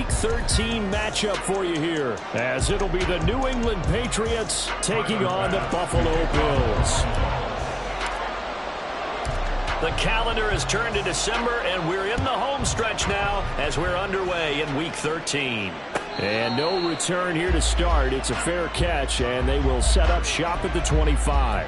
Week 13 matchup for you here, as it'll be the New England Patriots taking on the Buffalo Bills. The calendar has turned to December, and we're in the home stretch now as we're underway in Week 13. And no return here to start. It's a fair catch, and they will set up shop at the 25.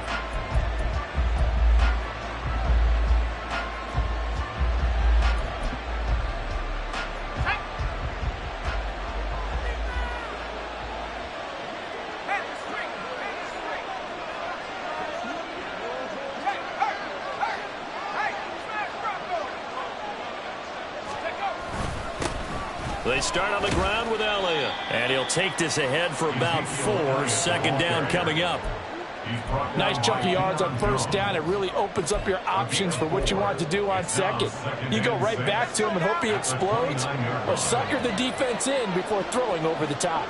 They start on the ground with Elliott, and he'll take this ahead for about 4. Second down coming up. Nice chunky yards on first down. It really opens up your options for what you want to do on second. You go right back to him and hope he explodes, or sucker the defense in before throwing over the top.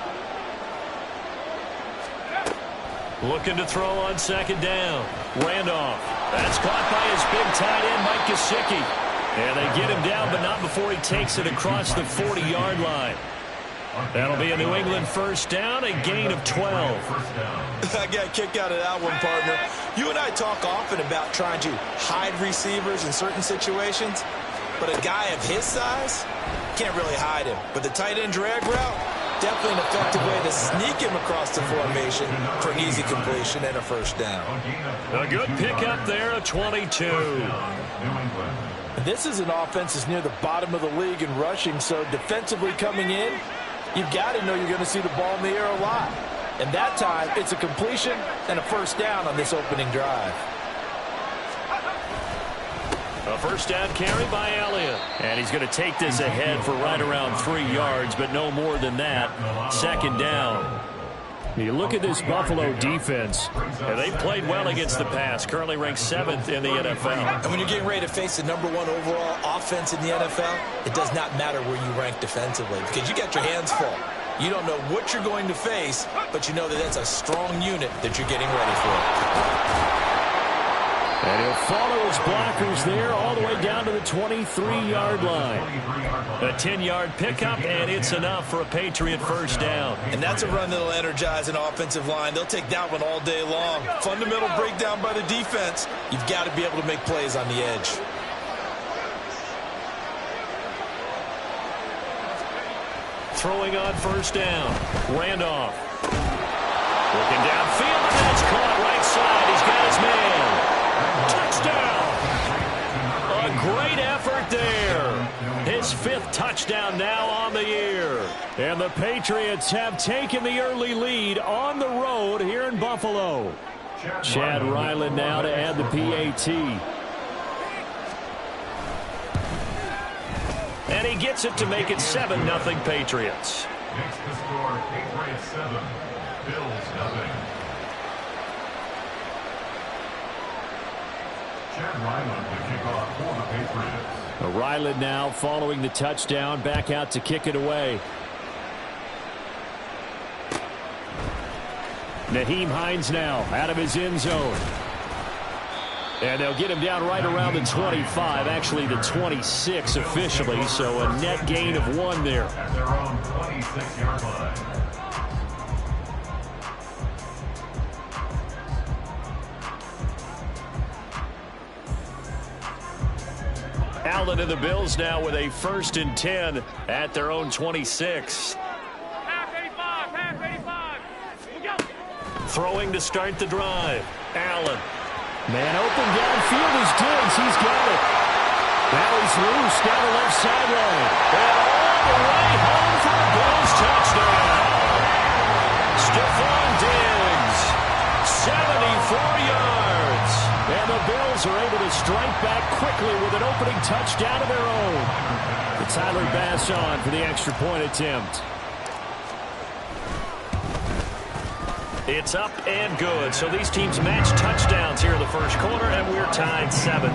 Looking to throw on second down. Randolph. That's caught by his big tight end, Mike Gesicki. And they get him down, but not before he takes it across the 40-yard line. That'll be a New England first down, a gain of 12. I got a kick out of that one, partner. You and I talk often about trying to hide receivers in certain situations, but a guy of his size can't really hide him. But the tight end drag route, definitely an effective way to sneak him across the formation for an easy completion and a first down. A good pickup there, a 22. This is an offense that's near the bottom of the league in rushing, so defensively coming in, you've got to know you're going to see the ball in the air a lot. And that time, it's a completion and a first down on this opening drive. A first down carry by Elliott. And he's going to take this ahead for right around 3 yards, but no more than that. Second down. You look at this Buffalo defense, and they played well against the pass, currently ranked 7th in the NFL. And when you're getting ready to face the #1 overall offense in the NFL, it does not matter where you rank defensively because you got your hands full. You don't know what you're going to face, but you know that that's a strong unit that you're getting ready for. And he'll follow his blockers there all the way down to the 23-yard line. A 10-yard pickup, and it's enough for a Patriot first down. And that's a run that'll energize an offensive line. They'll take that one all day long. Fundamental breakdown by the defense. You've got to be able to make plays on the edge. Throwing on first down. Randolph. Looking downfield, and that's caught right side. He's got his man. Touchdown! A great effort there. His 5th touchdown now on the year. And the Patriots have taken the early lead on the road here in Buffalo. Chad Ryland now to add the PAT. And he gets it to make it 7-0 Patriots. Next to score, Patriots 7, Bills 0. Ryland now following the touchdown, back out to kick it away. Nyheim Hines now out of his end zone. And they'll get him down right around the 25, actually the 26 officially, so a net gain of 1 there. At their own 26-yard line. Allen and the Bills now with a 1st and 10 at their own 26. Half 85. Throwing to start the drive. Allen. Man open downfield is Diggs. He's got it. Now he's loose down the left sideline. And all the way home for the Bills touchdown. Stephon Diggs. 74 yards. And the Bills are able to strike back quickly with an opening touchdown of their own. The Tyler Bass on for the extra point attempt. It's up and good. So these teams match touchdowns here in the first quarter, and we're tied 7-7.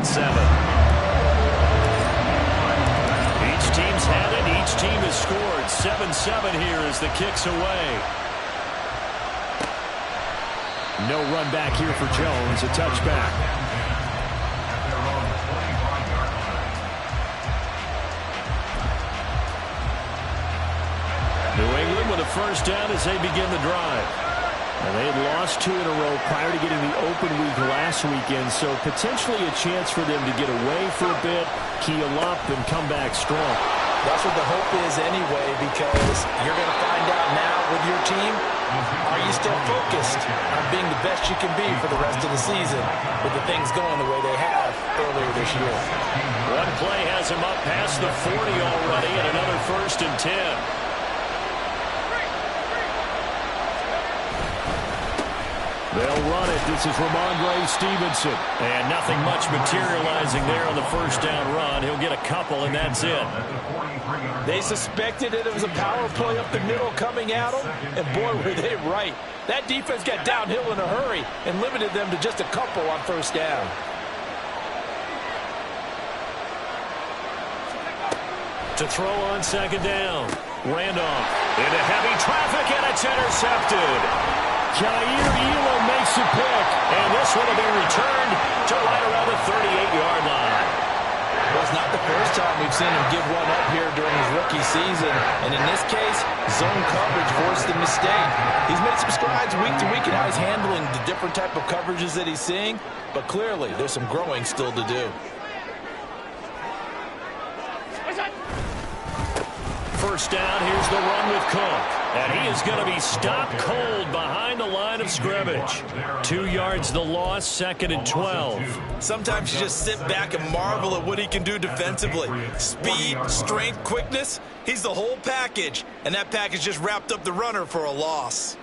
Each team's had it. Each team has scored. 7-7 here as the kick's away. No run back here for Jones. A touchback. New England with a first down as they begin the drive. And they had lost 2 in a row prior to getting the open week last weekend, so potentially a chance for them to get away for a bit, keel up, and come back strong. That's what the hope is anyway, because you're going to find out now with your team, are you still focused on being the best you can be for the rest of the season with the things going the way they have earlier this year? One play has him up past the 40 already, and another 1st and 10. They'll run it. This is Ramondre Stevenson. And nothing much materializing there on the first down run. He'll get a couple, and that's it. They suspected it was a power play up the middle coming at them, and boy, were they right. That defense got downhill in a hurry and limited them to just a couple on first down. To throw on second down. Randolph into heavy traffic, and it's intercepted. Jair Elam makes a pick, and this one will be returned to right around the 38-yard line. Well, it's not the first time we've seen him give one up here during his rookie season, and in this case, zone coverage forced the mistake. He's made some strides week to week in how he's handling the different type of coverages that he's seeing, but clearly there's some growing still to do. First down, here's the run with Cook. And he is going to be stopped cold behind the line of scrimmage. 2 yards the loss, 2nd and 12. Sometimes you just sit back and marvel at what he can do defensively. Speed, strength, quickness, he's the whole package. And that package just wrapped up the runner for a loss.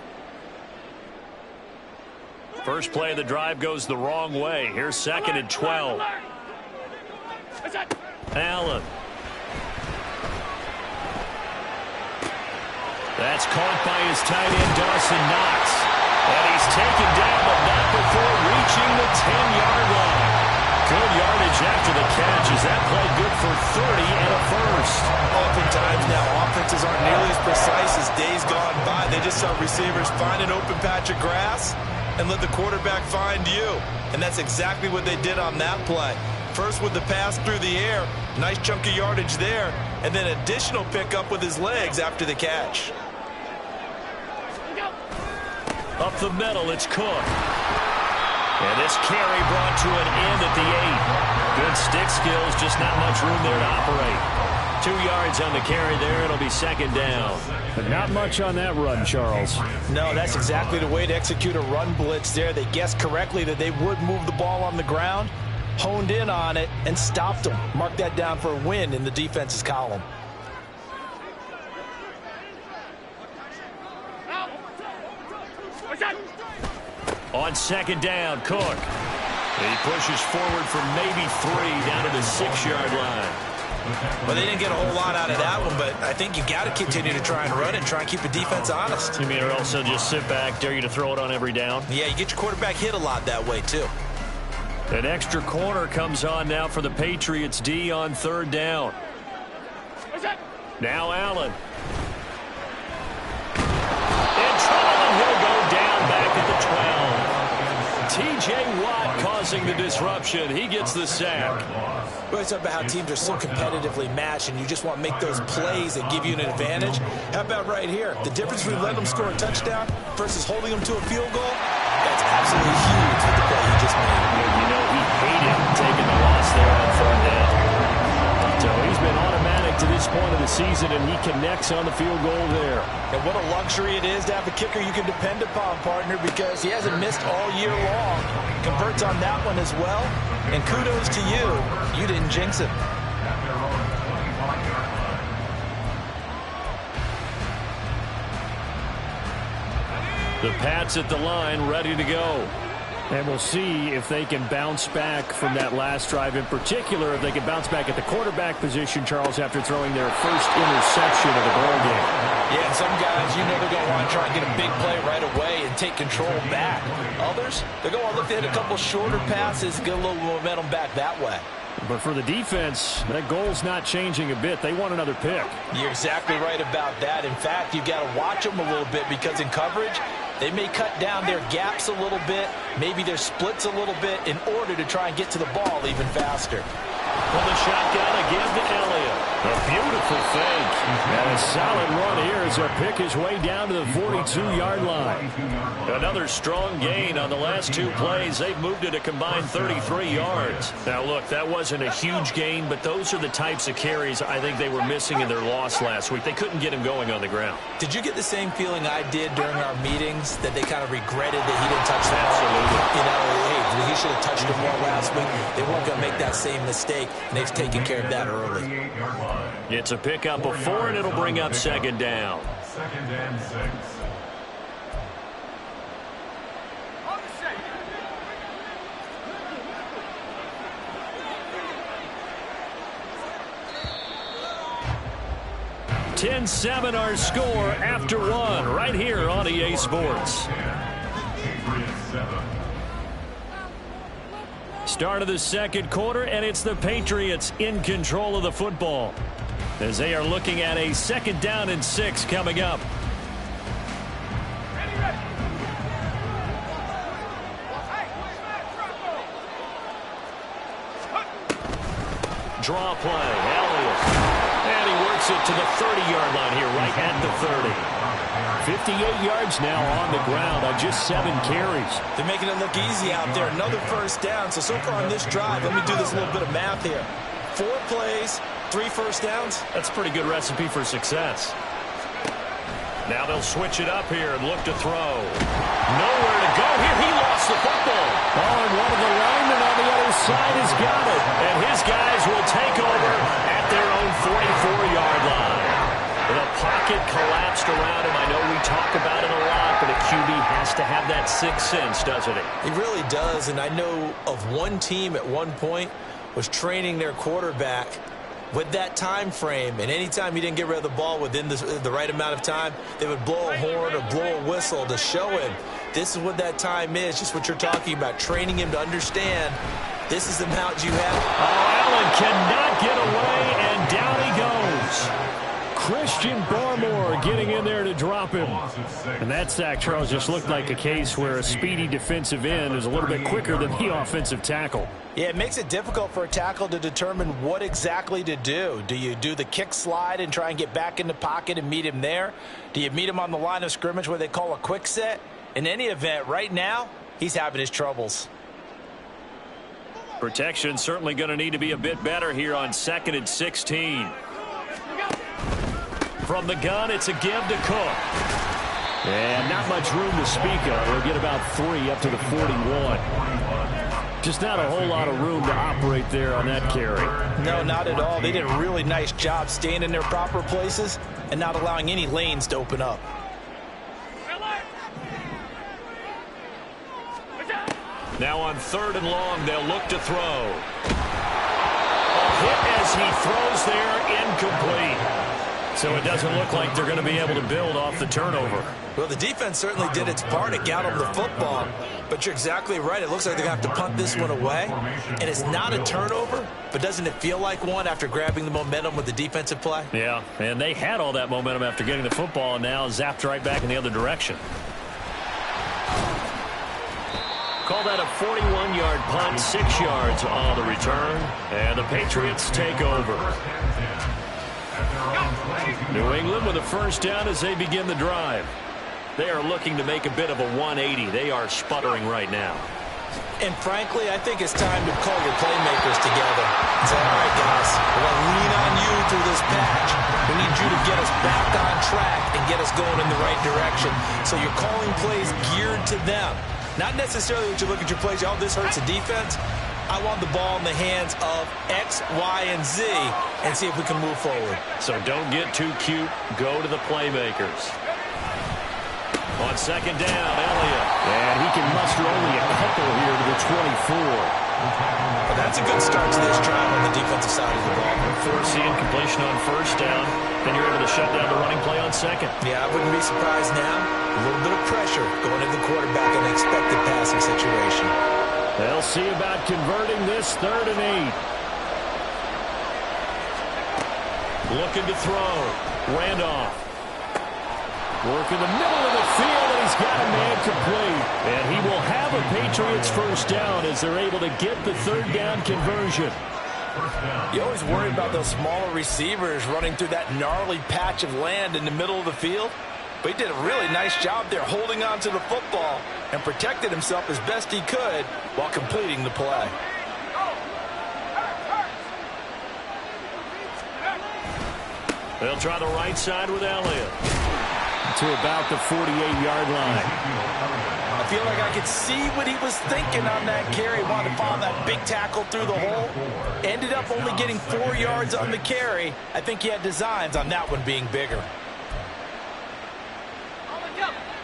First play of the drive goes the wrong way. Here's 2nd and 12. Allen. That's caught by his tight end, Dawson Knox. And he's taken down, but not before reaching the 10-yard line. Good yardage after the catch. Is that play good for 30 and a first? Oftentimes now, offenses aren't nearly as precise as days gone by. They just saw receivers find an open patch of grass and let the quarterback find you. And that's exactly what they did on that play. First with the pass through the air, nice chunk of yardage there, and then additional pickup with his legs after the catch. Up the middle, it's Cook. And this carry brought to an end at the 8. Good stick skills, just not much room there to operate. 2 yards on the carry there. It'll be 2nd down. But not much on that run, Charles. No, that's exactly the way to execute a run blitz there. They guessed correctly that they would move the ball on the ground, honed in on it, and stopped them. Mark that down for a win in the defense's column. On 2nd down, Cook. He pushes forward for maybe 3 down to the 6-yard line. Well, they didn't get a whole lot out of that one, but I think you got to continue to try and run it and try and keep the defense honest. You mean, or also just sit back, dare you to throw it on every down? Yeah, you get your quarterback hit a lot that way, too. An extra corner comes on now for the Patriots D on 3rd down. Now Allen. In trouble, and he'll go down back at the 12. T.J. Watt causing the disruption. He gets the sack. We always talk about how teams are so competitively matched, and you just want to make those plays that give you an advantage. How about right here? The difference between letting them score a touchdown versus holding them to a field goal, that's absolutely huge with the play he just made. You know, he hated taking the loss there on 3rd down. So he's been automatic to this point of the season, and he connects on the field goal there. And what a luxury it is to have a kicker you can depend upon, partner, because he hasn't missed all year long. Converts on that one as well. And kudos to you. You didn't jinx it. The Pats at the line, ready to go. And we'll see if they can bounce back from that last drive. In particular, if they can bounce back at the quarterback position, Charles, after throwing their first interception of the ball game. Yeah, and some guys, you know they're going to want to try and get a big play right away and take control back. Others, they're going to look to hit a couple shorter passes, get a little momentum back that way. But for the defense, that goal's not changing a bit. They want another pick. You're exactly right about that. In fact, you've got to watch them a little bit because in coverage, they may cut down their gaps a little bit, maybe their splits a little bit in order to try and get to the ball even faster. From the shotgun again to Elliott. A beautiful fake. And a solid run here as he'll pick his way down to the 42-yard line. Another strong gain on the last two plays. They've moved it a combined 33 yards. Now, look, that wasn't a huge gain, but those are the types of carries I think they were missing in their loss last week. They couldn't get him going on the ground. Did you get the same feeling I did during our meetings, that they kind of regretted that he didn't touch the ball? Absolutely. You know, hey, he should have touched the ball last week. They weren't going to make that same mistake, and they've taken care of that early. It's a pickup of 4, and it'll bring up second down. 2nd and 6. (10-7) our score after 1 right here on EA Sports. Start of the second quarter, and it's the Patriots in control of the football as they are looking at a 2nd down and 6 coming up. Draw play, Elliott. And he works it to the 30-yard line here, right at the 30. 58 yards now on the ground on just 7 carries. They're making it look easy out there. Another first down. So far on this drive, let me do this little bit of math here. 4 plays, 3 first downs. That's a pretty good recipe for success. Now they'll switch it up here and look to throw. Nowhere to go here. He lost the football. Oh, and one of the linemen on the other side has got it. And his guys will take over at their own 44-yard line. The pocket collapsed around him. I know we talk about it a lot, but a QB has to have that sixth sense, doesn't it? He really does, and I know of one team at one point was training their quarterback with that time frame, and anytime he didn't get rid of the ball within the right amount of time, they would blow a horn or blow a whistle to show him this is what that time is, just what you're talking about, training him to understand this is the amount you have. Oh, Allen cannot get away, and down he goes. Christian Barmore getting in there to drop him. And that sack, Charles, just looked like a case where a speedy defensive end is a little bit quicker than the offensive tackle. Yeah, it makes it difficult for a tackle to determine what exactly to do. Do you do the kick slide and try and get back in the pocket and meet him there? Do you meet him on the line of scrimmage where they call a quick set? In any event, right now, he's having his troubles. Protection certainly going to need to be a bit better here on 2nd and 16. From the gun, it's a give to Cook. And not much room to speak of. He'll get about 3 up to the 41. Just not a whole lot of room to operate there on that carry. No, not at all. They did a really nice job staying in their proper places and not allowing any lanes to open up. Now on 3rd and long, they'll look to throw. A hit as he throws there, incomplete. So it doesn't look like they're going to be able to build off the turnover. Well, the defense certainly did its part. It got them the football. But you're exactly right. It looks like they're going to have to punt this one away. And it's not a turnover, but doesn't it feel like one after grabbing the momentum with the defensive play? Yeah, and they had all that momentum after getting the football, and now zapped right back in the other direction. Call that a 41-yard punt, 6 yards on the return, and the Patriots take over. New England with a first down as they begin the drive. They are looking to make a bit of a 180. They are sputtering right now. And frankly, I think it's time to call your playmakers together and say, all right, guys, we're going to lean on you through this patch. We need you to get us back on track and get us going in the right direction. So you're calling plays geared to them. Not necessarily that you look at your plays, oh, this hurts the defense. I want the ball in the hands of X, Y, and Z and see if we can move forward. So don't get too cute. Go to the playmakers. On 2nd down, Elliott. And he can muster only a couple here to the 24. Well, that's a good start to this drive on the defensive side of the ball. Forcing completion on 1st down. Then you're able to shut down the running play on 2nd. Yeah, I wouldn't be surprised now. A little bit of pressure going into the quarterback in an expected passing situation. They'll see about converting this 3rd and 8. Looking to throw. Randolph. Work in the middle of the field, and he's got a man complete. And he will have a Patriots first down as they're able to get the 3rd down conversion. You always worry about those smaller receivers running through that gnarly patch of land in the middle of the field. But he did a really nice job there holding on to the football and protected himself as best he could while completing the play. They'll try the right side with Elliott. To about the 48-yard line. I feel like I could see what he was thinking on that carry. Wanted to follow that big tackle through the hole. Ended up only getting 4 yards on the carry. I think he had designs on that one being bigger.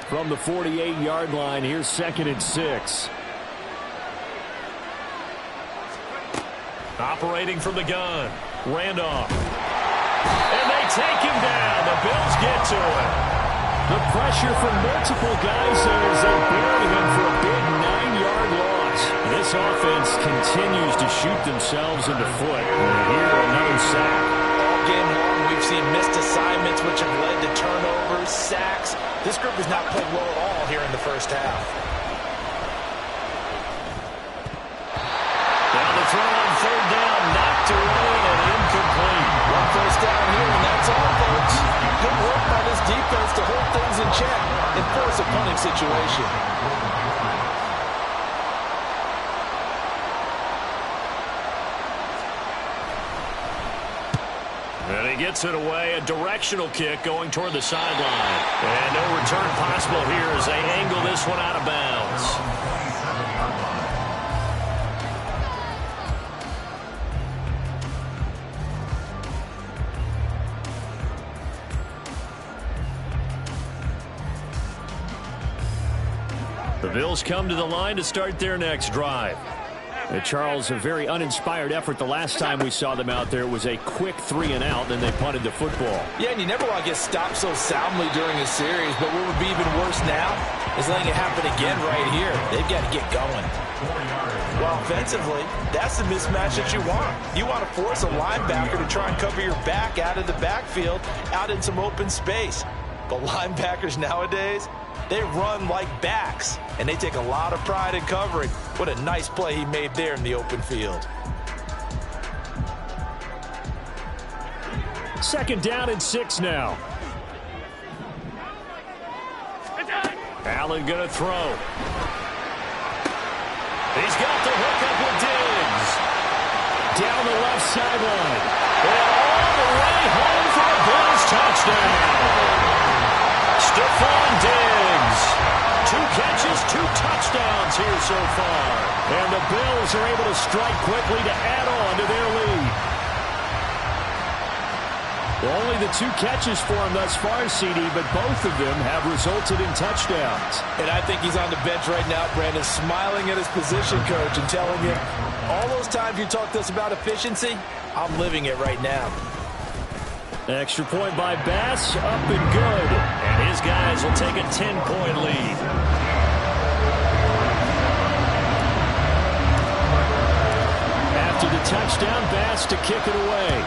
From the 48-yard line, here's 2nd and 6. Operating from the gun. Randolph. And they take him down. The Bills get to him. The pressure from multiple guys there as they bury him for a big 9-yard loss. This offense continues to shoot themselves in the foot. And here, another sack. All game long, we've seen missed assignments which have led to turnovers, sacks. This group has not played well at all here in the first half. Now the throw on 3rd down, knocked away and incomplete. One first down here, and that's all, folks. Good work by this defense to hold things in check and force a punting situation. And he gets it away, a directional kick going toward the sideline. And no return possible here as they angle this one out of bounds. The Bills come to the line to start their next drive. Charles, a very uninspired effort the last time we saw them out there. It was a quick 3-and-out, then they punted the football. Yeah, and you never want to get stopped so soundly during a series, but what would be even worse now is letting it happen again right here. They've got to get going. Well, offensively, that's the mismatch that you want. You want to force a linebacker to try and cover your back out of the backfield, out in some open space. But linebackers nowadays, they run like backs, and they take a lot of pride in covering. What a nice play he made there in the open field. 2nd down and 6 now. Allen going to throw. He's got the hook up with Diggs. Down the left sideline. And all the way home for a Bills touchdown. Stephon Diggs. 2 catches, 2 touchdowns here so far. And the Bills are able to strike quickly to add on to their lead. Only the 2 catches for him thus far, CD, but both of them have resulted in touchdowns. And I think he's on the bench right now, Brandon, smiling at his position coach and telling him, all those times you talked to us about efficiency, I'm living it right now. Extra point by Bass, up and good. And his guys will take a 10-point lead. After the touchdown, Bass to kick it away.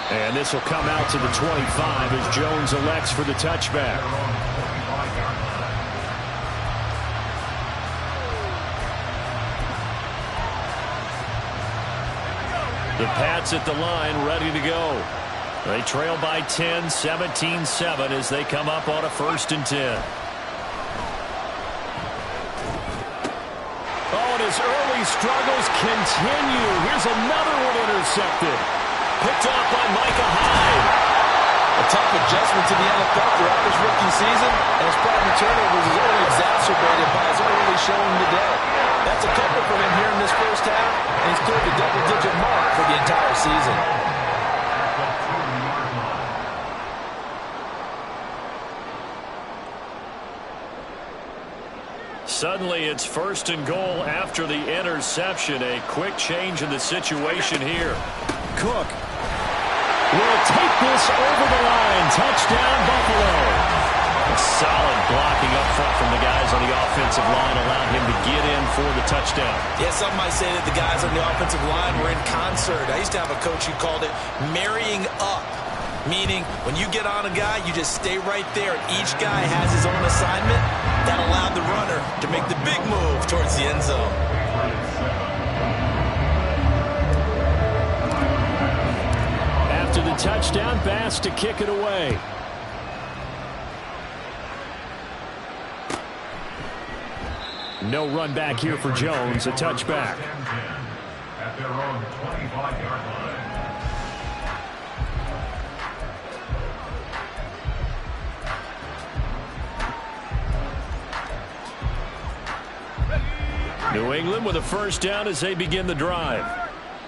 And this will come out to the 25 as Jones elects for the touchback. The Pats at the line, ready to go. They trail by 10, 17-7 as they come up on a 1st and 10. Oh, and his early struggles continue. Here's another one intercepted. Picked off by Micah Hyde. A tough adjustment to the NFL throughout this rookie season, and his problem turnovers is only exacerbated by his early showing today. That's a couple for him here in this first half, and he's cleared the double-digit mark for the entire season. Suddenly it's 1st and goal after the interception. A quick change in the situation here. Cook will take this over the line. Touchdown, Buffalo. A solid blocking up front from the guys on the offensive line allowed him to get in for the touchdown. Yeah, some might say that the guys on the offensive line were in concert. I used to have a coach who called it marrying up. Meaning, when you get on a guy, you just stay right there. Each guy has his own assignment. That allowed the runner to make the big move towards the end zone. After the touchdown, Bass to kick it away. No run back here for Jones, a touchback. At their own 25-yard line. New England with a first down as they begin the drive.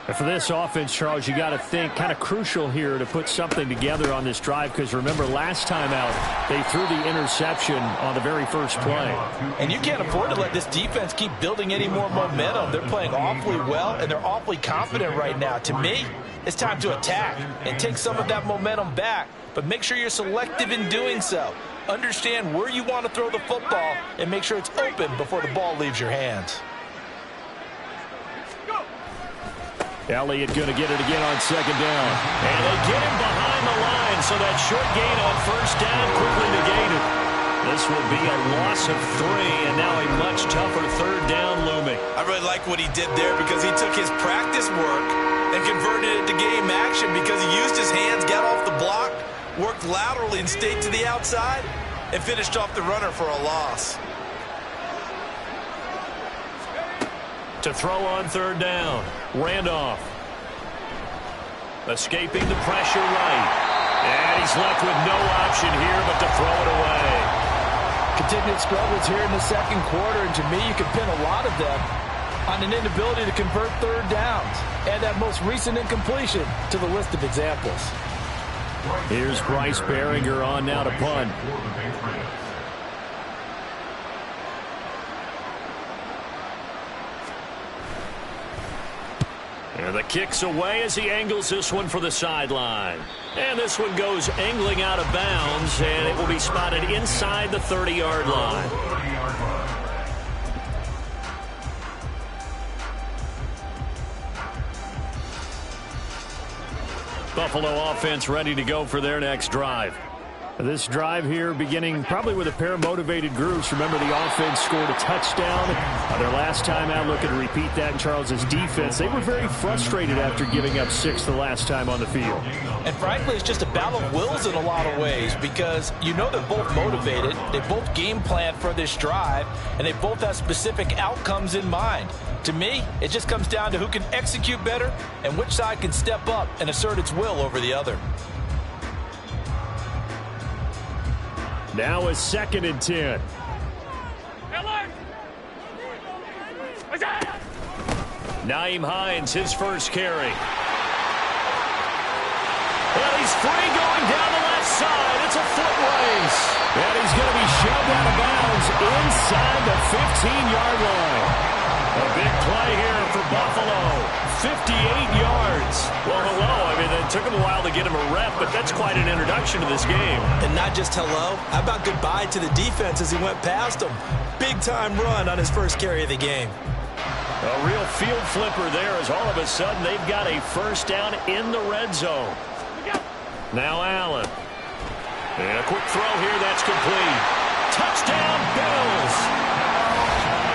And for this offense, Charles, you got to think kind of crucial here to put something together on this drive, because remember last time out they threw the interception on the very first play. And you can't afford to let this defense keep building any more momentum. They're playing awfully well, and they're awfully confident right now. To me, it's time to attack and take some of that momentum back, but make sure you're selective in doing so. Understand where you want to throw the football and make sure it's open before the ball leaves your hands. Elliott going to get it again on second down. And they get him behind the line, so that short gain on first down quickly negated. This will be a loss of 3, and now a much tougher third down looming. I really like what he did there because he took his practice work and converted it to game action because he used his hands, got off the block, worked laterally and stayed to the outside, and finished off the runner for a loss. To throw on third down, Randolph. Escaping the pressure right. And he's left with no option here but to throw it away. Continued struggles here in the second quarter, and to me, you can pin a lot of them on an inability to convert third downs. Add that most recent incompletion to the list of examples. Here's Bryce Behringer on now to punt. And the kick's away as he angles this one for the sideline. And this one goes angling out of bounds, and it will be spotted inside the 30-yard line. Buffalo offense ready to go for their next drive. This drive here beginning probably with a pair of motivated groups. Remember, the offense scored a touchdown their last time out. Looking to repeat that in Charles's defense. They were very frustrated after giving up 6 the last time on the field. And frankly, it's just a battle of wills in a lot of ways, because you know they're both motivated. They both game plan for this drive, and they both have specific outcomes in mind. To me, it just comes down to who can execute better and which side can step up and assert its will over the other. Now a 2nd and 10. Nyheim Hines, his first carry. Well, he's free going down the left side. It's a foot race. And he's going to be shoved out of bounds inside the 15-yard line. A big play here for Buffalo. 58 yards. Well, hello. I mean, it took him a while to get him a rep, but that's quite an introduction to this game. And not just hello. How about goodbye to the defense as he went past him? Big-time run on his first carry of the game. A real field flipper there, as all of a sudden they've got a first down in the red zone. Now Allen. And a quick throw here, that's complete. Touchdown, Bills!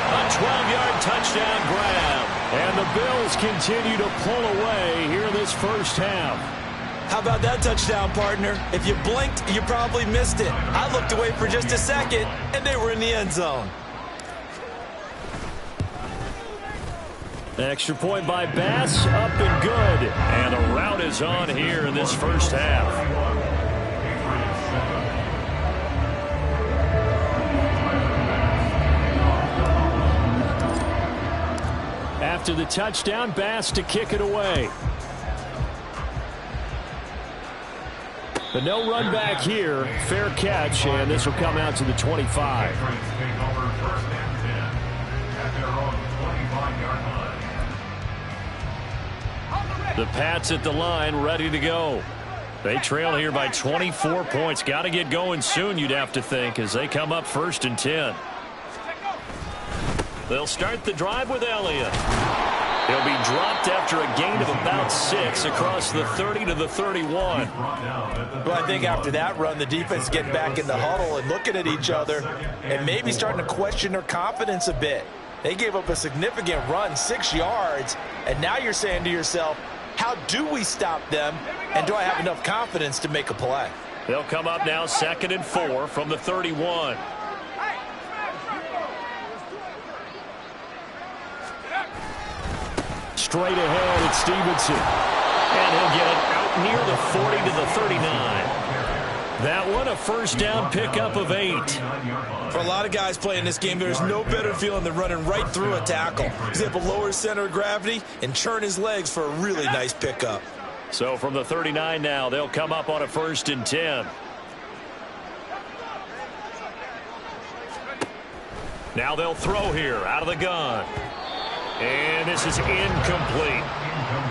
A 12-yard touchdown grab. And the Bills continue to pull away here in this first half. How about that touchdown, partner? If you blinked, you probably missed it. I looked away for just a second, and they were in the end zone. Extra point by Bass, up and good. And the route is on here in this first half. After the touchdown, Bass to kick it away. But no run back here. Fair catch, and this will come out to the 25. The Pats at the line, ready to go. They trail here by 24 points. Got to get going soon, you'd have to think, as they come up 1st and 10. They'll start the drive with Elliott. He'll be dropped after a gain of about 6 across the 30 to the 31. Well, I think after that run, the defense getting back in the huddle and looking at each other and maybe starting to question their confidence a bit. They gave up a significant run, 6 yards, and now you're saying to yourself, how do we stop them, and do I have enough confidence to make a play? They'll come up now 2nd and 4 from the 31. Straight ahead, it's Stevenson. And he'll get it out near the 40 to the 39. That one, a first down pickup of 8. For a lot of guys playing this game, there's no better feeling than running right through a tackle. He's able to lower his center of gravity and churn his legs for a really nice pickup. So from the 39 now, they'll come up on a 1st and 10. Now they'll throw here out of the gun. And this is incomplete.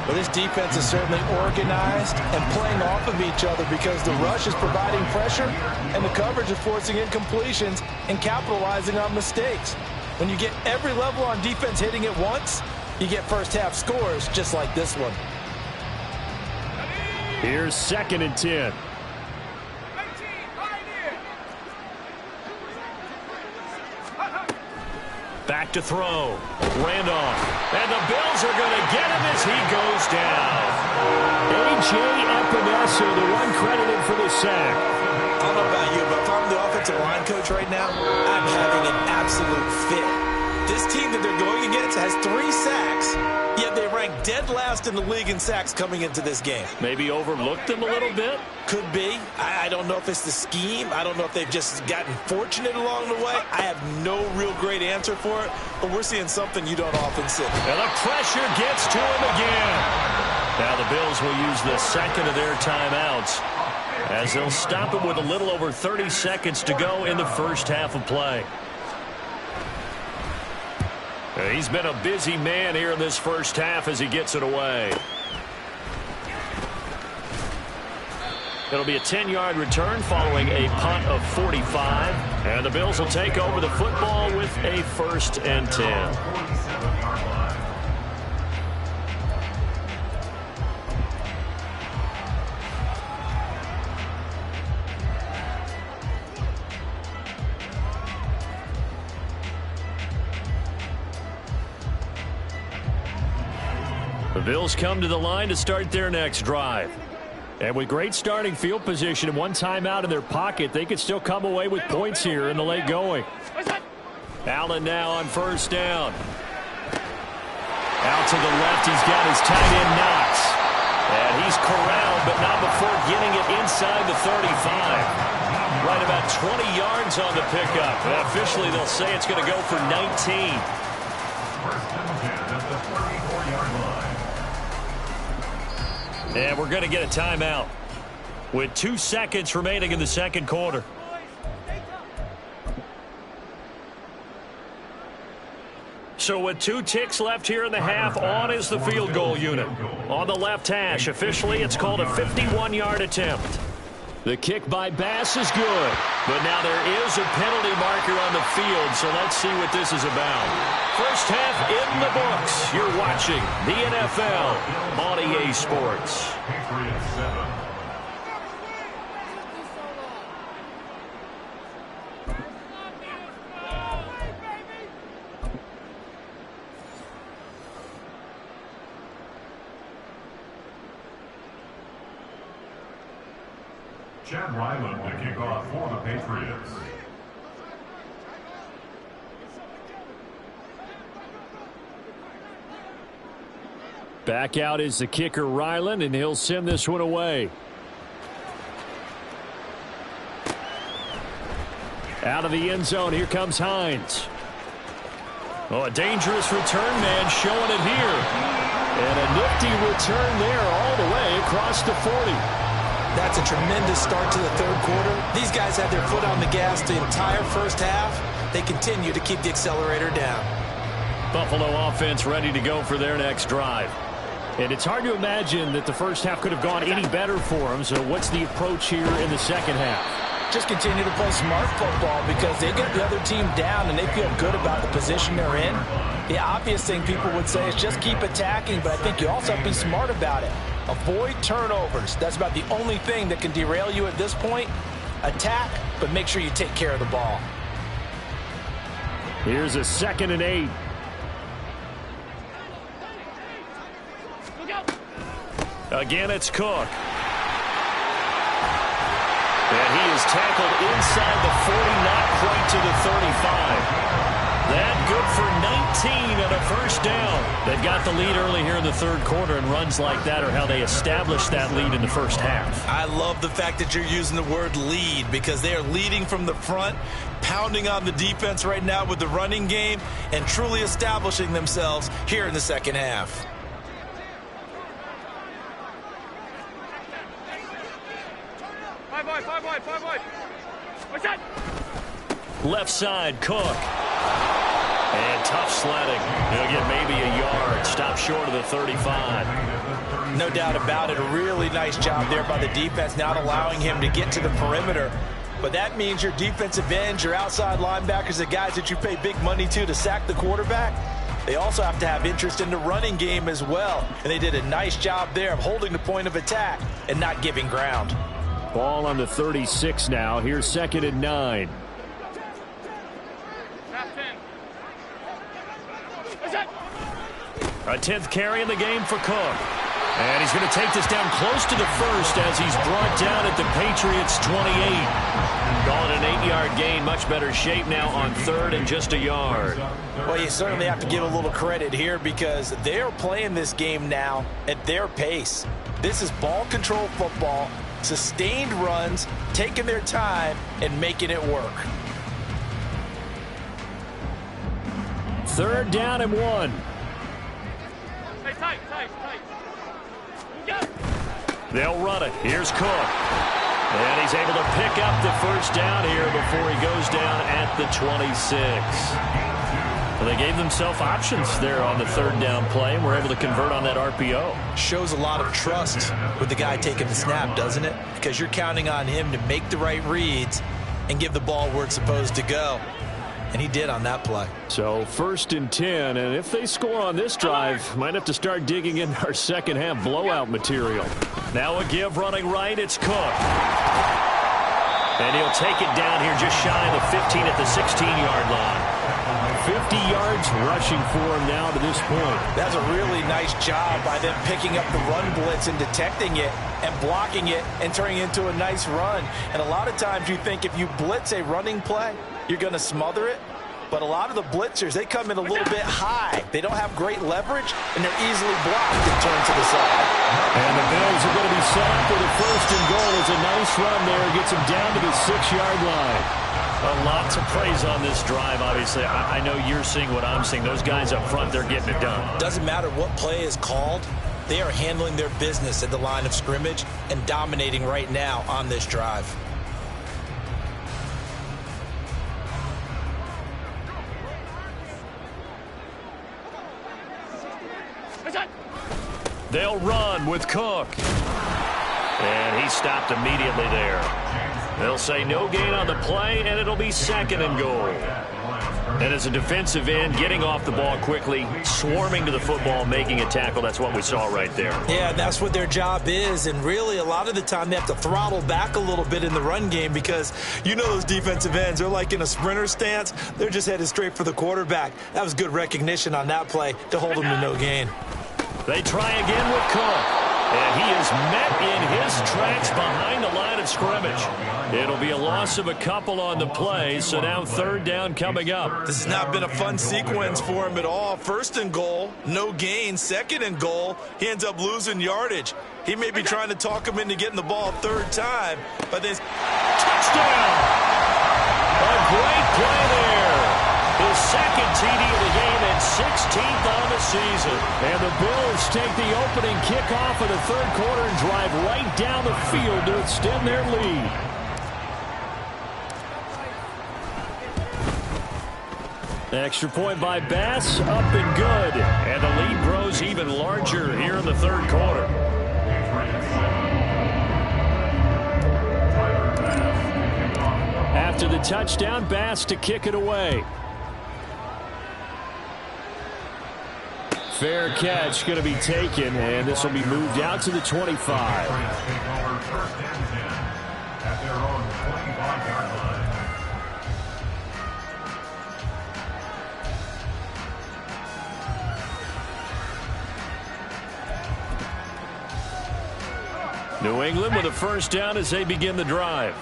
Well, this defense is certainly organized and playing off of each other because the rush is providing pressure and the coverage is forcing incompletions and capitalizing on mistakes. When you get every level on defense hitting it once, you get first half scores just like this one. Here's 2nd and 10. Back to throw. Randolph. And the Bills are going to get him as he goes down. A.J. Epinesa, the one credited for the sack. I don't know about you, but if I'm the offensive line coach right now, I'm having an absolute fit. This team that they're going against has 3 sacks, yet they rank dead last in the league in sacks coming into this game. Maybe overlooked them a little bit? Could be. I don't know if it's the scheme. I don't know if they've just gotten fortunate along the way. I have no real great answer for it, but we're seeing something you don't often see. And the pressure gets to him again. Now the Bills will use the 2nd of their timeouts as they'll stop him with a little over 30 seconds to go in the first half of play. He's been a busy man here in this first half as he gets it away. It'll be a 10-yard return following a punt of 45. And the Bills will take over the football with a 1st and 10. The Bills come to the line to start their next drive. And with great starting field position and one timeout in their pocket, they could still come away with points here in the late going. Allen now on 1st down. Out to the left, he's got his tight end Knox. And he's corralled, but not before getting it inside the 35. Right about 20 yards on the pickup. And officially, they'll say it's going to go for 19. And we're going to get a timeout with 2 seconds remaining in the second quarter. So with 2 ticks left here in the half, on is the field goal unit. On the left hash, officially it's called a 51-yard attempt. The kick by Bass is good, but now there is a penalty marker on the field, so let's see what this is about. First half in the books. You're watching the NFL on EA Sports. Patriots 7. Chad Ryland to kick off for the Patriots. Back out is the kicker Ryland, and he'll send this one away. Out of the end zone, here comes Hines. Oh, a dangerous return man showing it here. And a nifty return there all the way across the 40. That's a tremendous start to the third quarter. These guys had their foot on the gas the entire first half. They continue to keep the accelerator down. Buffalo offense ready to go for their next drive. And it's hard to imagine that the first half could have gone any better for them. So what's the approach here in the second half? just continue to play smart football because they get the other team down and they feel good about the position they're in. The obvious thing people would say is just keep attacking, but I think you also have to be smart about it. Avoid turnovers. That's about the only thing that can derail you at this point. Attack, but make sure you take care of the ball. Here's a 2nd and 8. Again, it's Cook. And he is tackled inside the 40, not quite to the 35. That good for 19 and a first down. They've got the lead early here in the 3rd quarter, and runs like that are how they establish that lead in the first half. I love the fact that you're using the word lead because they are leading from the front, pounding on the defense right now with the running game, and truly establishing themselves here in the 2nd half. Five wide. What's that? Left side, Cook. And tough sledding. He'll get maybe a yard. Stop short of the 35. No doubt about it. A really nice job there by the defense, not allowing him to get to the perimeter. But that means your defensive ends, your outside linebackers, the guys that you pay big money to sack the quarterback, they also have to have interest in the running game as well. And they did a nice job there of holding the point of attack and not giving ground. Ball on the 36 now. Here's 2nd and 9. A 10th carry in the game for Cook. And he's going to take this down close to the 1st as he's brought down at the Patriots' 28. Call it an 8-yard gain. Much better shape now on 3rd and just a yard. Well, you certainly have to give a little credit here because they're playing this game now at their pace. This is ball control football, sustained runs, taking their time, and making it work. 3rd down and 1. Tight. They'll run it. Here's Cook. And he's able to pick up the first down here before he goes down at the 26. Well, they gave themselves options there on the 3rd down play and were able to convert on that RPO. Shows a lot of trust with the guy taking the snap, doesn't it? Because you're counting on him to make the right reads and give the ball where it's supposed to go. And he did on that play. So 1st and 10, and if they score on this drive, might have to start digging in our 2nd half blowout material. Now a give running right, it's Cook. And he'll take it down here just shy of the 15 at the 16-yard line. 50 yards rushing for him now to this point. That's a really nice job by them picking up the run blitz and detecting it and blocking it and turning it into a nice run. And a lot of times you think if you blitz a running play, you're going to smother it. But a lot of the blitzers, they come in a little bit high. They don't have great leverage, and they're easily blocked and turned to the side. And the Bills are going to be set up with a 1st and goal. It's a nice run there. Gets them down to the 6-yard line. A lot to praise on this drive, obviously. I know you're seeing what I'm seeing. Those guys up front, they're getting it done. Doesn't matter what play is called. They are handling their business at the line of scrimmage and dominating right now on this drive. They'll run with Cook. And he stopped immediately there. They'll say no gain on the play, and it'll be 2nd and goal. And as a defensive end, getting off the ball quickly, swarming to the football, making a tackle, that's what we saw right there. Yeah, that's what their job is, and really a lot of the time they have to throttle back a little bit in the run game because you know those defensive ends, they're like in a sprinter stance. They're just headed straight for the quarterback. That was good recognition on that play to hold him to no gain. They try again with Cook. And he is met in his tracks behind the line of scrimmage. It'll be a loss of a couple on the play, so now 3rd down coming up. This has not been a fun sequence for him at all. 1st and goal, no gain. 2nd and goal, he ends up losing yardage. He may be trying to talk him into getting the ball 3rd time, but this touchdown! A great play there. His 2nd TD of the game and 16th on the season. And the Bills take the opening kickoff of the 3rd quarter and drive right down the field to extend their lead. Extra point by Bass, up and good. And the lead grows even larger here in the 3rd quarter. touchdown. Bass to kick it away. Fair catch going to be taken, and this will be moved out to the 25. Patriots take over first and 10 at their own 25-yard line. New England with a first down as they begin the drive.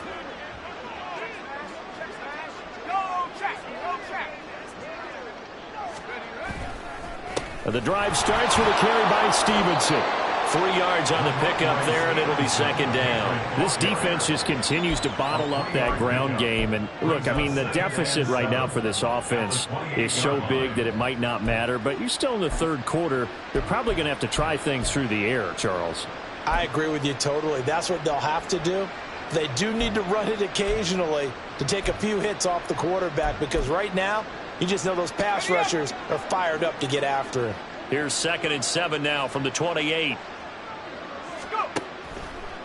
The drive starts with a carry by Stevenson. 3 yards on the pickup there, and it'll be second down. This defense just continues to bottle up that ground game. And look, I mean, the deficit right now for this offense is so big that it might not matter. But you're still in the third quarter. They're probably going to have to try things through the air, Charles. I agree with you totally. That's what they'll have to do. They do need to run it occasionally to take a few hits off the quarterback, because right now, you just know those pass rushers are fired up to get after him. Here's 2nd and 7 now from the 28.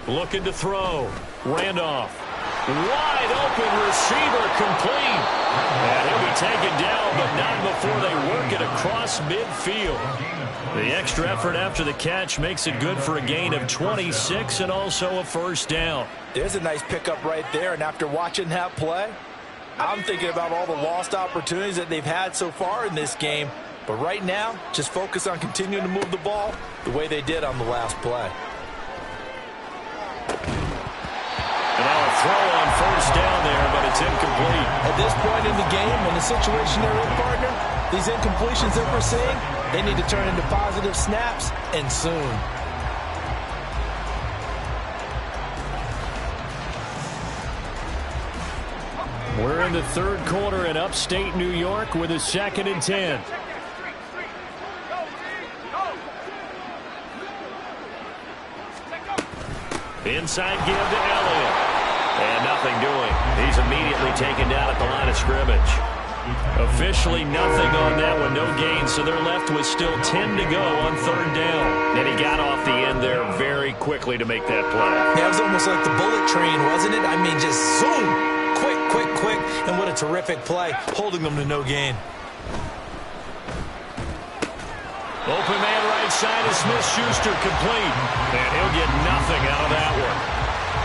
Looking to throw. Randolph. Wide open receiver, complete. And he'll be taken down, but not before they work it across midfield. The extra effort after the catch makes it good for a gain of 26 and also a first down. There's a nice pickup right there, and after watching that play, I'm thinking about all the lost opportunities that they've had so far in this game. But right now, just focus on continuing to move the ball the way they did on the last play. And now a throw on first down there, but it's incomplete. At this point in the game, in the situation they're in, partner, these incompletions that we're seeing, they need to turn into positive snaps, and soon. We're in the third quarter in upstate New York with a 2nd and 10. Inside give to Elliott. And nothing doing. He's immediately taken down at the line of scrimmage. Officially nothing on that one. No gain, so they're left with still 10 to go on third down. And he got off the end there very quickly to make that play. That was almost like the bullet train, wasn't it? I mean, just zoom. Quick, and what a terrific play, holding them to no gain. Open man right side of Smith-Schuster, complete. And he'll get nothing out of that one.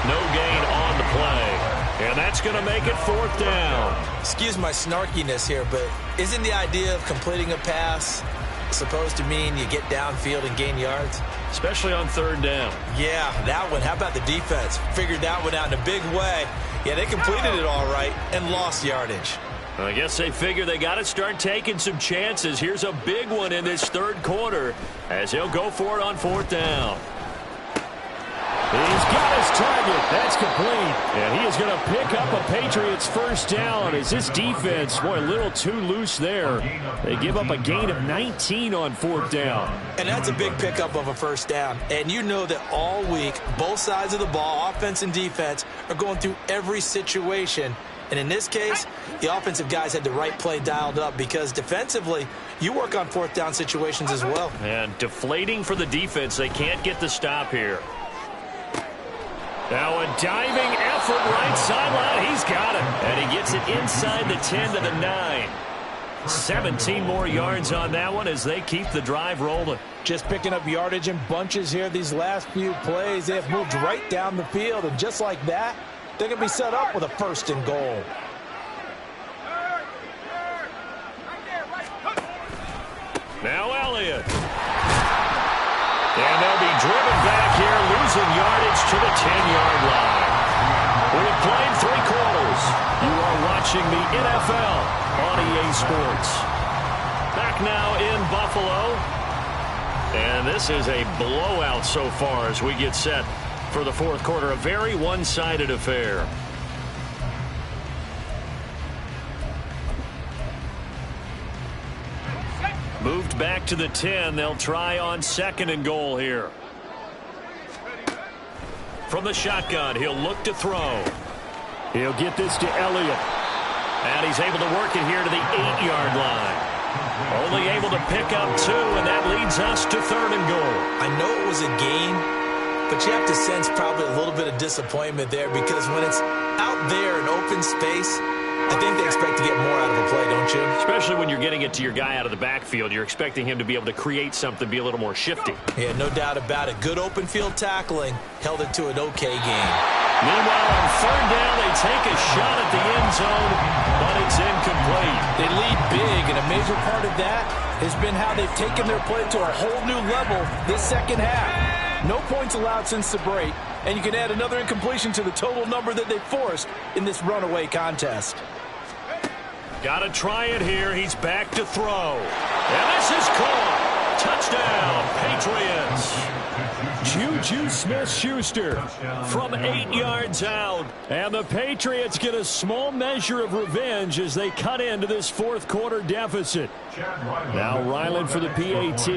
No gain on the play. And that's going to make it fourth down. Excuse my snarkiness here, but isn't the idea of completing a pass supposed to mean you get downfield and gain yards? Especially on third down. Yeah, that one. How about the defense? Figured that one out in a big way. Yeah, they completed it all right and lost yardage. I guess they figure they got to start taking some chances. Here's a big one in this third quarter as he'll go for it on fourth down. He's got his target. That's complete. And he is going to pick up a Patriots first down as this defense, boy, a little too loose there. They give up a gain of 19 on fourth down. And that's a big pickup of a first down. And you know that all week, both sides of the ball, offense and defense, are going through every situation. And in this case, the offensive guys had the right play dialed up, because defensively, you work on fourth down situations as well. And deflating for the defense. They can't get the stop here. Now a diving effort right sideline. He's got it. And he gets it inside the 10 to the 9. 17 more yards on that one as they keep the drive rolling. Just picking up yardage in bunches here these last few plays. They have moved right down the field, and just like that, they're going to be set up with a first and goal. Now Elliott. And they'll be driven back here, losing yardage to the 10-yard line. We've played 3 quarters. You are watching the NFL on EA Sports. Back now in Buffalo. And this is a blowout so far as we get set for the fourth quarter. A very one-sided affair. Moved back to the 10. They'll try on 2nd and goal here. From the shotgun, he'll look to throw. He'll get this to Elliott. And he's able to work it here to the 8-yard line. Only able to pick up 2, and that leads us to 3rd and goal. I know it was a gain, but you have to sense probably a little bit of disappointment there, because when it's out there in open space, I think they expect to get more out of a play, don't you? Especially when you're getting it to your guy out of the backfield. You're expecting him to be able to create something, be a little more shifty. Yeah, no doubt about it. Good open field tackling held it to an okay game. Meanwhile, on third down, they take a shot at the end zone, but it's incomplete. They lead big, and a major part of that has been how they've taken their play to a whole new level this second half. No points allowed since the break, and you can add another incompletion to the total number that they forced in this runaway contest. Got to try it here. He's back to throw. And this is caught. Touchdown, Patriots. Juju Smith-Schuster from 8 yards out. And the Patriots get a small measure of revenge as they cut into this fourth quarter deficit. Now Ryland for the PAT.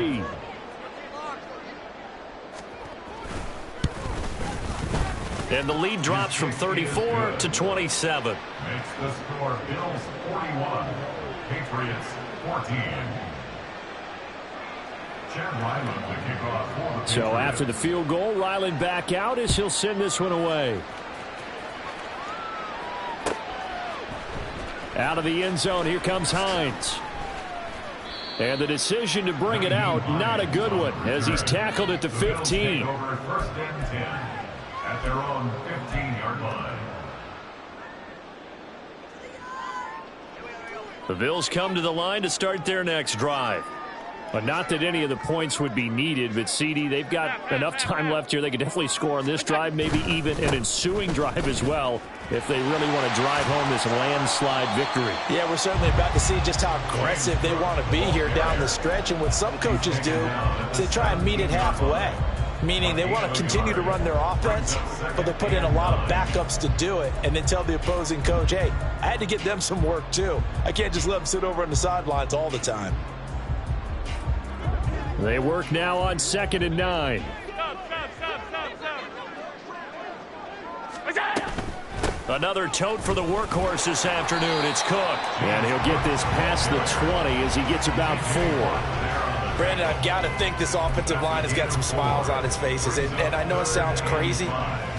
And the lead drops from 34 to 27. Makes the score Bills 41, Patriots 14. Chad Ryland to kick off for the Patriots. So after the field goal, Ryland back out as he'll send this one away. Out of the end zone, here comes Hines. And the decision to bring it out, not a good one, as he's tackled at the 15. Over first and 10 at their own 15-yard line. The Bills come to the line to start their next drive. But not that any of the points would be needed, but CD, they've got enough time left here. They could definitely score on this drive, maybe even an ensuing drive as well, if they really want to drive home this landslide victory. Yeah, we're certainly about to see just how aggressive they want to be here down the stretch. And what some coaches do is they try and meet it halfway, meaning they want to continue to run their offense, but they put in a lot of backups to do it, and then tell the opposing coach, hey, I had to get them some work too. I can't just let them sit over on the sidelines all the time. They work now on 2nd and 9. Another tote for the workhorse this afternoon. It's Cook. And he'll get this past the 20 as he gets about 4. Brandon, I've got to think this offensive line has got some smiles on its faces. And I know it sounds crazy,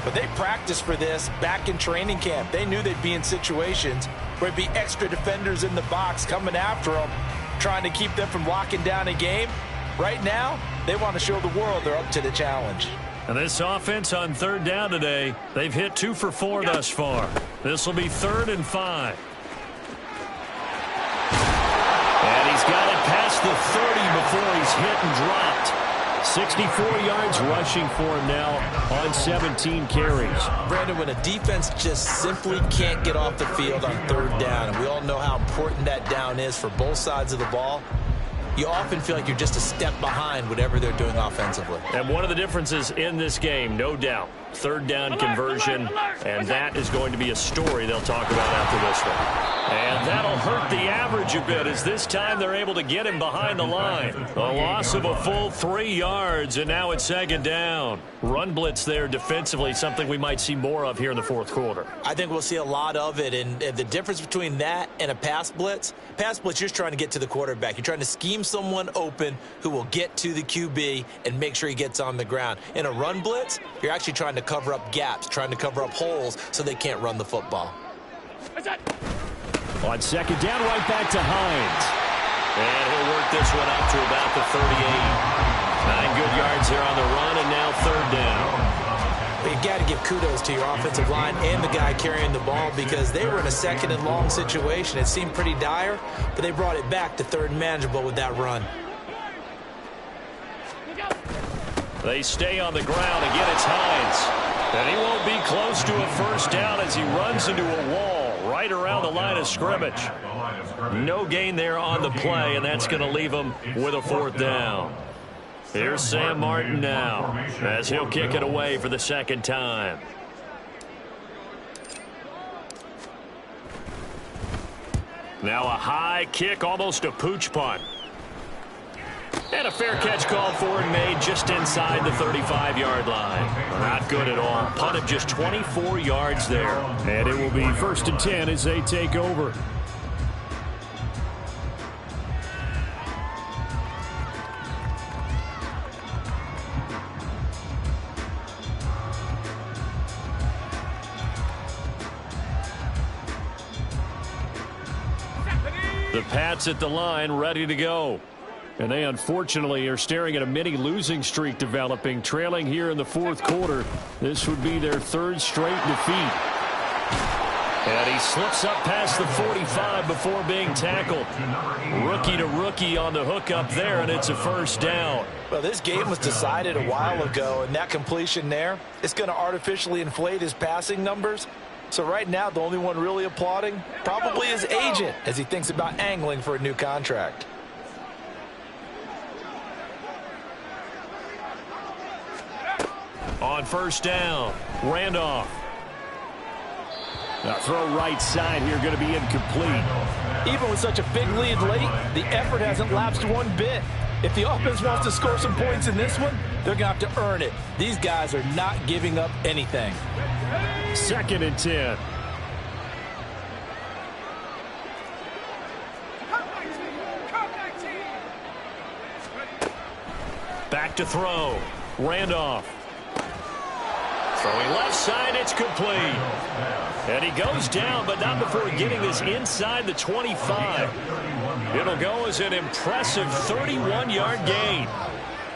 but they practiced for this back in training camp. They knew they'd be in situations where there'd be extra defenders in the box coming after them, trying to keep them from locking down a game. Right now, they want to show the world they're up to the challenge. And this offense on third down today, they've hit 2 for 4 thus far. This will be 3rd and 5. And he's got it past the 30 before he's hit and dropped. 64 yards rushing for him now on 17 carries. Brandon, when a defense just simply can't get off the field on third down, and we all know how important that down is for both sides of the ball, you often feel like you're just a step behind whatever they're doing offensively. And one of the differences in this game, no doubt, third down conversion, and that is going to be a story they'll talk about after this one. And that'll hurt the average a bit as this time they're able to get him behind the line. A loss of a full 3 yards, and now it's 2nd down. Run blitz there defensively, something we might see more of here in the fourth quarter. I think we'll see a lot of it, and the difference between that and a pass blitz, you're just trying to get to the quarterback. You're trying to scheme someone open who will get to the QB and make sure he gets on the ground. In a run blitz, you're actually trying to cover up gaps, trying to cover up holes so they can't run the football. On 2nd down, right back to Hines. And he'll work this one up to about the 38. 9 good yards there on the run, and now 3rd down. But you've got to give kudos to your offensive line and the guy carrying the ball because they were in a 2nd and long situation. It seemed pretty dire, but they brought it back to 3rd and manageable with that run. They stay on the ground. Again, it's Hines. And he won't be close to a first down as he runs into a wall right around the line of scrimmage. No gain there on the play, and that's going to leave him with a 4th down. Here's Sam Martin now as he'll kick it away for the 2nd time. Now a high kick, almost a pooch punt. And a fair catch called for and made just inside the 35-yard line. Not good at all. Punt of just 24 yards there. And it will be 1st and 10 as they take over. The Pats at the line, ready to go. And they unfortunately are staring at a mini losing streak developing, trailing here in the fourth quarter. This would be their third straight defeat. And he slips up past the 45 before being tackled. Rookie to rookie on the hookup there, and it's a first down. Well, this game was decided a while ago, and that completion there is going to artificially inflate his passing numbers. So right now, the only one really applauding probably his agent as he thinks about angling for a new contract. On first down, Randolph. Now throw right side here, going to be incomplete. Even with such a big lead late, the effort hasn't lapsed one bit. If the offense wants to score some points in this one, they're going to have to earn it. These guys are not giving up anything. 2nd and 10. Back to throw. Randolph. Throwing left side, it's complete. And he goes down, but not before getting this inside the 25. It'll go as an impressive 31-yard gain.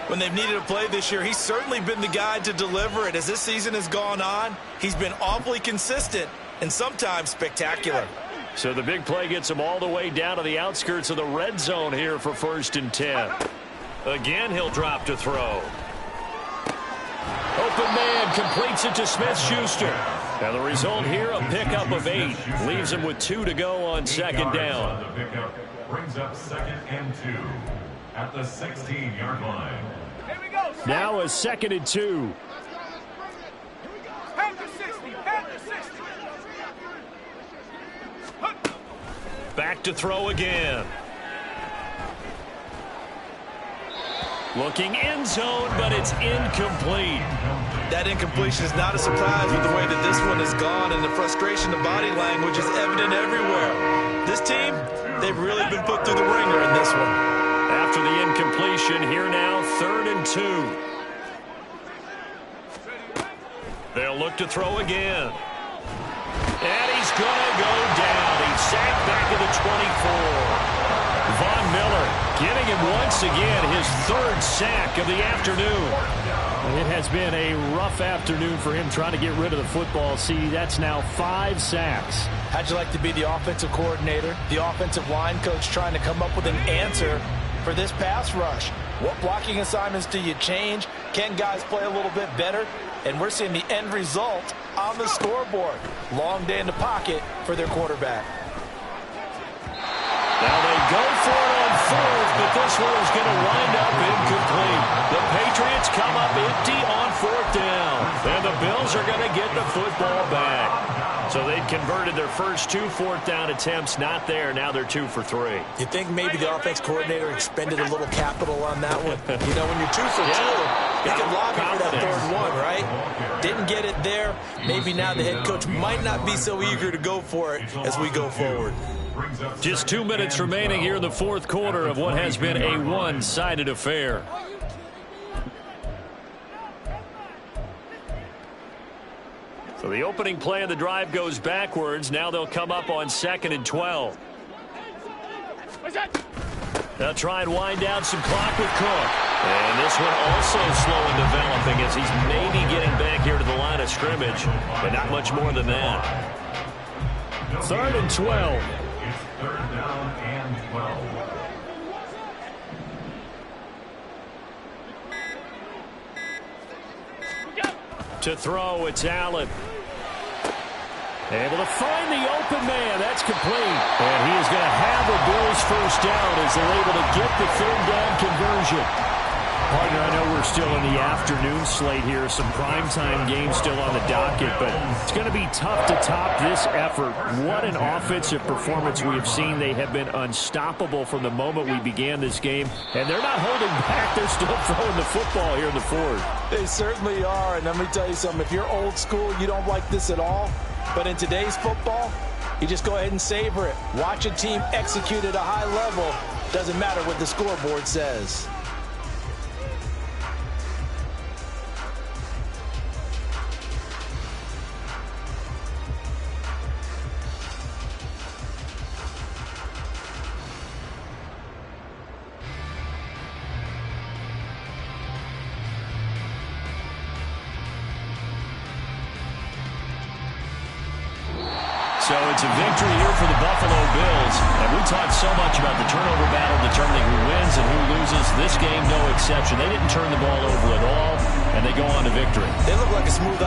When they've needed a play this year, he's certainly been the guy to deliver it. As this season has gone on, he's been awfully consistent and sometimes spectacular. So the big play gets him all the way down to the outskirts of the red zone here for 1st and 10. Again, he'll drop to throw. Open man completes it to Smith-Schuster. Now the result here, a pickup of 8. Leaves him with 2 to go on 2nd down. The pickup brings up 2nd and 2 at the 16-yard line. Now a 2nd and 2. Back to throw again. Looking end zone, but it's incomplete. That incompletion is not a surprise with the way that this one has gone, and the frustration, the body language is evident everywhere. This team, they've really been put through the ringer in this one. After the incompletion, here now, 3rd and 2. They'll look to throw again. And he's going to go down. He's sacked back at the 24. Von Miller getting him once again his 3rd sack of the afternoon. It has been a rough afternoon for him trying to get rid of the football. See, that's now 5 sacks. How'd you like to be the offensive coordinator, the offensive line coach trying to come up with an answer for this pass rush? What blocking assignments do you change? Can guys play a little bit better? And we're seeing the end result on the scoreboard. Long day in the pocket for their quarterback. Now they go for it on 4th, but this one is going to wind up incomplete. The Patriots come up empty on 4th down. And the Bills are going to get the football back. So they've converted their first 2 4th down attempts. Not there. Now they're 2 for 3. You think maybe the offense coordinator expended a little capital on that one? You know, when you're 2 for 2, you can lobby for that 3rd one, right? Didn't get it there. Maybe now the head coach might not be so eager to go for it as we go forward. Just 2 minutes remaining here in the 4th quarter of what has been a one-sided affair. So the opening play of the drive goes backwards. Now they'll come up on 2nd and 12. They'll try and wind down some clock with Cook. And this one also slow in developing as he's maybe getting back here to the line of scrimmage, but not much more than that. 3rd and 12. It's 3rd down and 12. To throw, it's Allen. Able to find the open man. That's complete. And he is going to have the Bills first down as they're able to get the 3rd down conversion. Partner, I know we're still in the afternoon slate here. Some primetime games still on the docket, but it's going to be tough to top this effort. What an offensive performance we have seen. They have been unstoppable from the moment we began this game, and they're not holding back. They're still throwing the football here in the 4th. They certainly are, and let me tell you something. If you're old school, you don't like this at all. But in today's football, you just go ahead and savor it. Watch a team execute at a high level. Doesn't matter what the scoreboard says. So it's a victory here for the Buffalo Bills. And we talked so much about the turnover battle determining who wins and who loses. This game, no exception. They didn't turn the ball over at all, and they go on to victory. They look like a smooth